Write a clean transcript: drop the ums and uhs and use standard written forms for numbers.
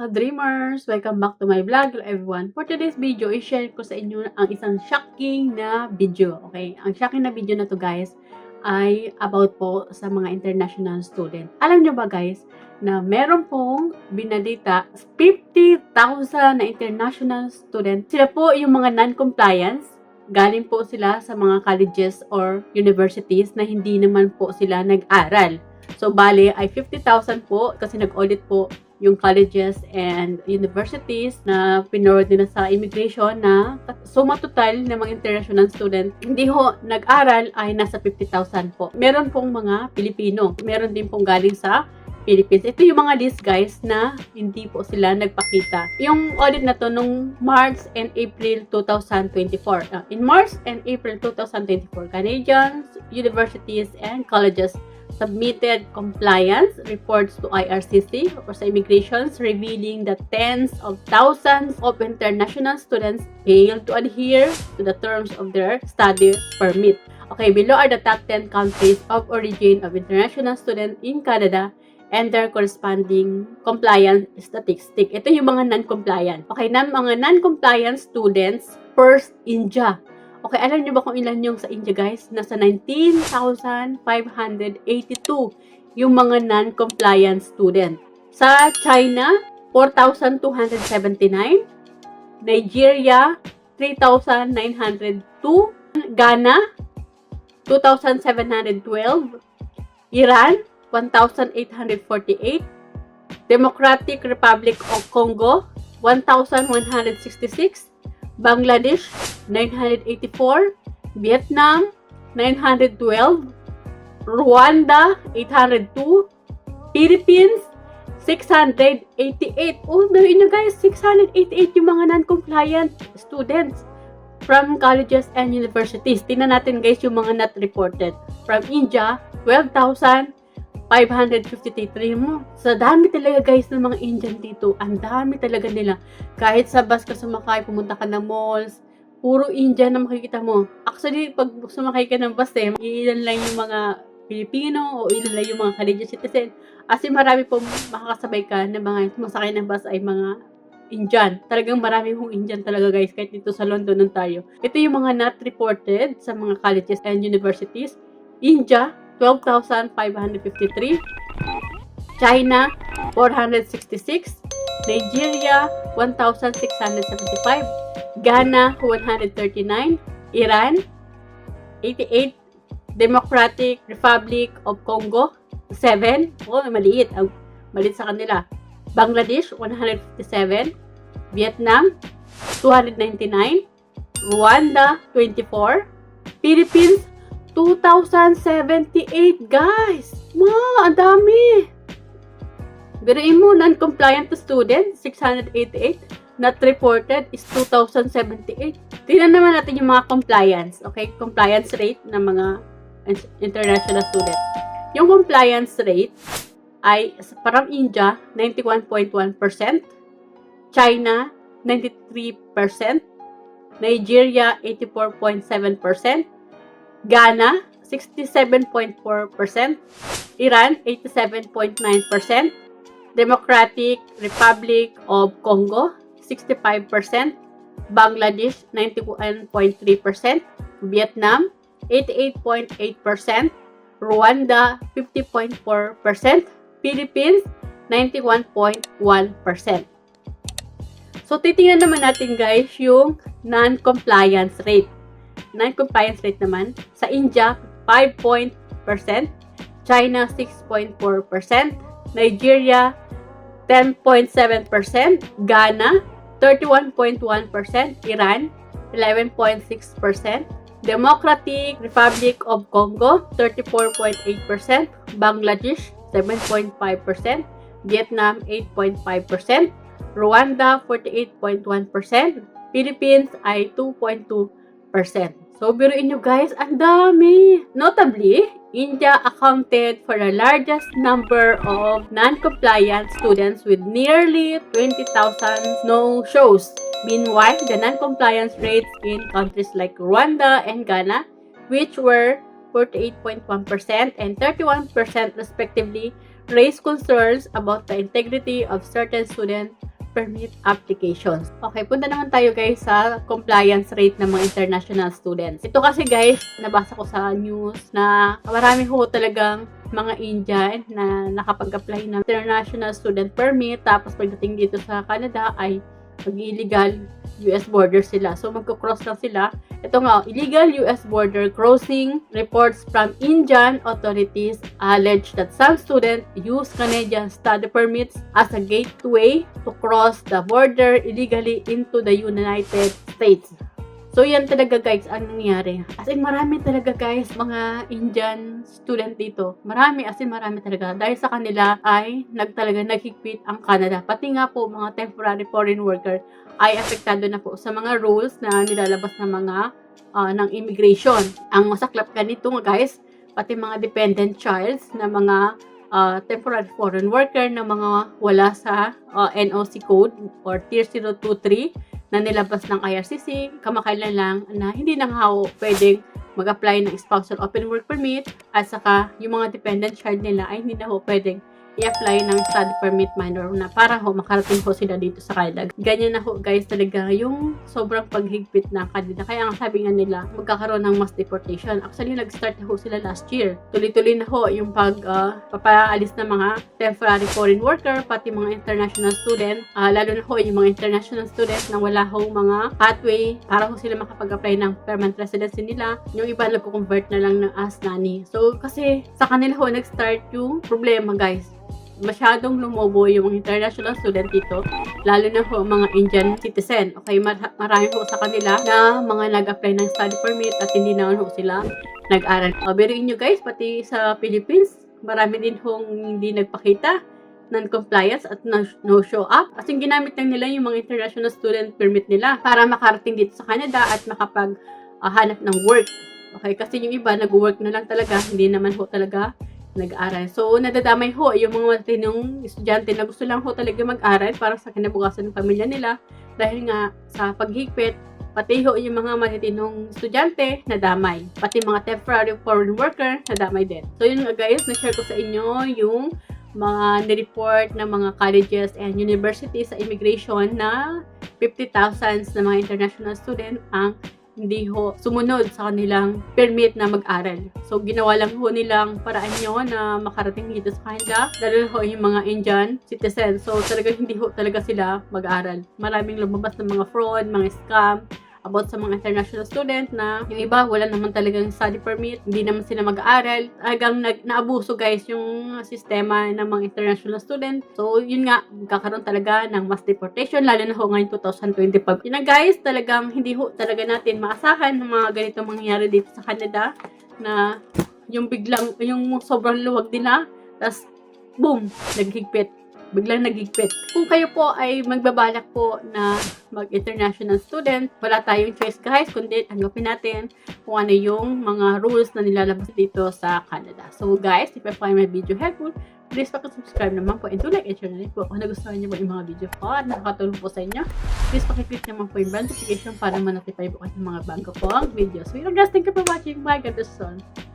mga dreamers! Welcome back to my vlog. Hello everyone! For today's video, i-share ko sa inyo ang isang shocking na video. Okay? Ang shocking na video na to guys ay about po sa mga international student. Alam nyo ba guys na meron pong binalita 50,000 na international student. Sila po yung mga non-compliance. Galing po sila sa mga colleges or universities na hindi naman po sila nag-aral. So, bale ay 50,000 po kasi nag-audit po yung colleges and universities na pinroad nila sa immigration na suma total ng mga international student hindi ho nag-aral ay nasa 50,000 po. Meron pong mga Pilipino. Meron din pong galing sa Philippines. Ito yung mga list guys na hindi po sila nagpakita. Yung audit na to nung March and April 2024. In March and April 2024, Canadian universities and colleges submitted compliance reports to IRCC or sa immigrations revealing that tens of thousands of international students failed to adhere to the terms of their study permit. Okay, below are the top 10 countries of origin of international students in Canada and their corresponding compliance statistic. Ito yung mga non-compliant. Okay, mga non-compliant students, first, India. Okay, alam niyo ba kung ilan yung sa India guys? Nasa 19,582 yung mga non-compliant student. Sa China, 4,279. Nigeria, 3,902. Ghana, 2,712. Iran, 1,848. Democratic Republic of Congo, 1,166. Bangladesh, 984, Vietnam, 912, Rwanda, 802, Philippines, 688. Oh, dali nyo guys, 688 yung mga non-compliant students from colleges and universities. Tingnan natin guys yung mga not reported. From India, 12,553 mo. Sa dami talaga guys ng mga Indian dito. Ang dami talaga nila. Kahit sa bus ka sumakay, pumunta ka ng malls, puro Indian na makikita mo. Actually, pag sumakay ka ng bus ilan lang yung mga Pilipino o ilan lang yung mga Canadian citizen. As in, marami po makakasabay ka na mga sumasakay ng bus ay mga Indian. Talagang marami hong Indian talaga guys, kahit dito sa London, Ontario. Ito yung mga not reported sa mga colleges and universities. India, 12,553. China, 466. Nigeria, 1,675. Ghana, 139. Iran, 88. Democratic Republic of Congo, 7. Oh, maliit. Maliit sa kanila. Bangladesh, 157. Vietnam, 299. Rwanda, 24. Philippines, 2,078 guys! Ang dami! Biruin mo, non-compliant to student, 688. Not reported is 2,078. Tingnan naman natin yung mga compliance. Okay? Compliance rate ng mga international student. Yung compliance rate ay parang India, 91.1%. China, 93%. Nigeria, 84.7%. Ghana, 67.4%. Iran, 87.9%. Democratic Republic of Congo, 65%. Bangladesh, 91.3%. Vietnam, 88.8%. Rwanda, 50.4%. Philippines, 91.1%. So, titingnan naman natin guys yung non-compliance rate. Non-compliance rate naman, sa India, 5%, China, 6.4%, Nigeria, 10.7%, Ghana, 31.1%, Iran, 11.6%, Democratic Republic of Congo, 34.8%, Bangladesh, 7.5%, Vietnam, 8.5%, Rwanda, 48.1%, Philippines ay 2.2%. So, biruin nyo guys, ang dami! Notably, India accounted for the largest number of non-compliant students with nearly 20,000 no-shows. Meanwhile, the non-compliance rates in countries like Rwanda and Ghana, which were 48.1% and 31% respectively, raised concerns about the integrity of certain student permit applications. Okay, punta naman tayo guys sa compliance rate ng mga international students. Ito kasi guys, nabasa ko sa news na marami ho talagang mga Indian na nakapag-apply ng international student permit, tapos pagdating dito sa Canada ay mag-illegal US border sila. So, magko-cross lang sila. Ito nga, illegal US border crossing. Reports from Indian authorities allege that some students use Canadian study permits as a gateway to cross the border illegally into the United States. So, yan talaga guys, ang nangyari. As in, marami talaga guys, mga Indian student dito. Marami talaga. Dahil sa kanila ay naghigpit ang Canada. Pati nga po, mga temporary foreign worker ay apektado na po sa mga rules na nilalabas ng mga ng immigration. Ang masaklap ganito nga guys, pati mga dependent childs na mga temporary foreign worker na mga wala sa NOC code or Tier 023 na nilabas ng IRCC, kamakailan lang na hindi na nga pwedeng mag-apply ng spousal open work permit at saka yung mga dependent child nila ay hindi na pwedeng i-apply ng study permit minor na para makarating sila dito sa Canada. Ganyan na guys talaga yung sobrang paghigpit ng Canada. Kaya ang sabi nga nila, magkakaroon ng mass deportation. Actually, nag-start na sila last year. Tuloy-tuloy na yung papaalis ng mga temporary foreign worker, pati mga international student, lalo na yung mga international student na wala mga pathway para sila makapag-apply ng permanent residency nila. Yung iba nagko-convert na lang ng as nanny. So, kasi sa kanila nag-start yung problema guys. Masyadong lumobo yung mga international student dito, lalo na mga Indian citizen. Okay, marami sa kanila na mga nag-apply ng study permit at hindi naman sila nag-aral. Biruin nyo guys, pati sa Philippines, marami din hindi nagpakita non-compliance at no show up. As in, ginamit lang nila yung mga international student permit nila para makarating dito sa Canada at makapag-hanap ng work. Okay, kasi yung iba nag-work na lang talaga, hindi naman talaga nag-aral. So, nadadamay yung mga matinong estudyante na gusto lang talaga mag-aral para sa kinabukasan ng pamilya nila dahil nga sa paghigpit, pati yung mga matitinong estudyante nadamay. Pati mga temporary foreign worker nadamay din. So, yun nga guys, na-share ko sa inyo yung mga nireport ng mga colleges and universities sa immigration na 50,000 na mga international student ang hindi sumunod sa kanilang permit na mag-aral. So, ginawa lang nilang paraan yun na makarating dito sa Canada. Dahil yung mga Indian citizens. So, talaga hindi talaga sila mag-aral. Maraming lumabas ng mga fraud, mga scam about sa mga international student na yung iba wala naman talagang study permit, hindi naman sila mag-aaral. Hanggang naabuso guys yung sistema ng mga international student. So, yun nga, magkakaroon talaga ng mass deportation, lalo na ngayon 2025. Yun na guys, talagang hindi talaga natin maasahan ng mga ganitong mangyayari dito sa Canada na yung biglang, yung sobrang luwag nila, tas boom, biglang naghigpit. Kung kayo po ay magbabalak po na mag-international student, wala tayong choice guys, kundi tanggapin natin kung ano yung mga rules na nilalabas dito sa Canada. So guys, if you find my video helpful, please subscribe naman po and do like and share na rin po kung nagustuhan niyo po yung mga video ko at nakakatulong po sa inyo. Please pakiclick naman po yung bell notification para ma-notify po kayo ng mga bago po ang videos. So yun guys, thank you for watching. Bye, God bless you all.